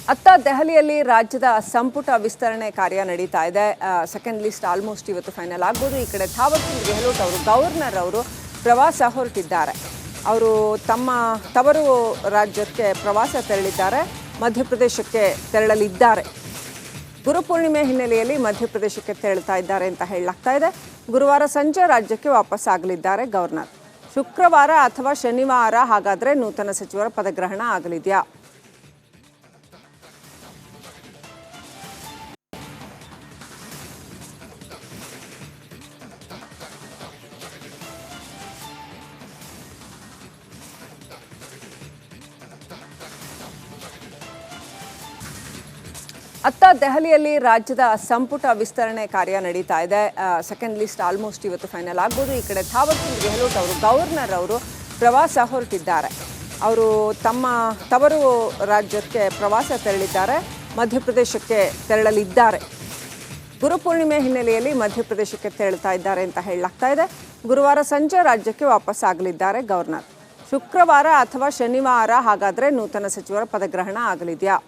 ಅತ್ತ ದೆಹಲಿಯಲ್ಲಿ ರಾಜ್ಯದ ಸಂಪುಟ ವಿಸ್ತರಣೆ ಕಾರ್ಯ ನಡೀತಾ ಇದೆ. ಸೆಕೆಂಡ್ ಲಿಸ್ಟ್ ಆಲ್ಮೋಸ್ಟ್ ಇವತ್ತು ಫೈನಲ್ ಆಗ್ಬೋದು. ಈ ಕಡೆ ಥಾವರ್ ಚಂದ್ ಗೆಹ್ಲೋಟ್ ಅವರು ಗವರ್ನರ್ ಅವರು ಪ್ರವಾಸ ಹೊರಟಿದ್ದಾರೆ. ಅವರು ತಮ್ಮ ತವರು ರಾಜ್ಯಕ್ಕೆ ಪ್ರವಾಸ ತೆರಳಿದ್ದಾರೆ. ಮಧ್ಯಪ್ರದೇಶಕ್ಕೆ ತೆರಳಲಿದ್ದಾರೆ. ಗುರುಪೂರ್ಣಿಮೆ ಹಿನ್ನೆಲೆಯಲ್ಲಿ ಮಧ್ಯಪ್ರದೇಶಕ್ಕೆ ತೆರಳುತ್ತಾ ಇದ್ದಾರೆ ಅಂತ ಹೇಳಲಾಗ್ತಾ ಇದೆ. ಗುರುವಾರ ಸಂಜೆ ರಾಜ್ಯಕ್ಕೆ ವಾಪಸ್ ಆಗಲಿದ್ದಾರೆ ಗವರ್ನರ್. ಶುಕ್ರವಾರ ಅಥವಾ ಶನಿವಾರ ಹಾಗಾದರೆ ನೂತನ ಸಚಿವರ ಪದಗ್ರಹಣ ಆಗಲಿದೆಯಾ? ಅತ್ತ ದೆಹಲಿಯಲ್ಲಿ ರಾಜ್ಯದ ಸಂಪುಟ ವಿಸ್ತರಣೆ ಕಾರ್ಯ ನಡೀತಾ ಇದೆ. ಸೆಕೆಂಡ್ ಲಿಸ್ಟ್ ಆಲ್ಮೋಸ್ಟ್ ಇವತ್ತು ಫೈನಲ್ ಆಗ್ಬೋದು. ಈ ಕಡೆ ಥಾವರ್ ಚಂದ್ ಗೆಹ್ಲೋಟ್ ಅವರು ಗವರ್ನರ್ ಅವರು ಪ್ರವಾಸ ಹೊರಟಿದ್ದಾರೆ. ಅವರು ತಮ್ಮ ತವರು ರಾಜ್ಯಕ್ಕೆ ಪ್ರವಾಸ ತೆರಳಿದ್ದಾರೆ. ಮಧ್ಯಪ್ರದೇಶಕ್ಕೆ ತೆರಳಲಿದ್ದಾರೆ. ಗುರುಪೂರ್ಣಿಮೆ ಹಿನ್ನೆಲೆಯಲ್ಲಿ ಮಧ್ಯಪ್ರದೇಶಕ್ಕೆ ತೆರಳುತ್ತಾ ಇದ್ದಾರೆ ಅಂತ ಹೇಳಲಾಗ್ತಾ ಇದೆ. ಗುರುವಾರ ಸಂಜೆ ರಾಜ್ಯಕ್ಕೆ ವಾಪಸ್ ಆಗಲಿದ್ದಾರೆ ಗವರ್ನರ್. ಶುಕ್ರವಾರ ಅಥವಾ ಶನಿವಾರ ಹಾಗಾದರೆ ನೂತನ ಸಚಿವರ ಪದಗ್ರಹಣ ಆಗಲಿದೆಯಾ?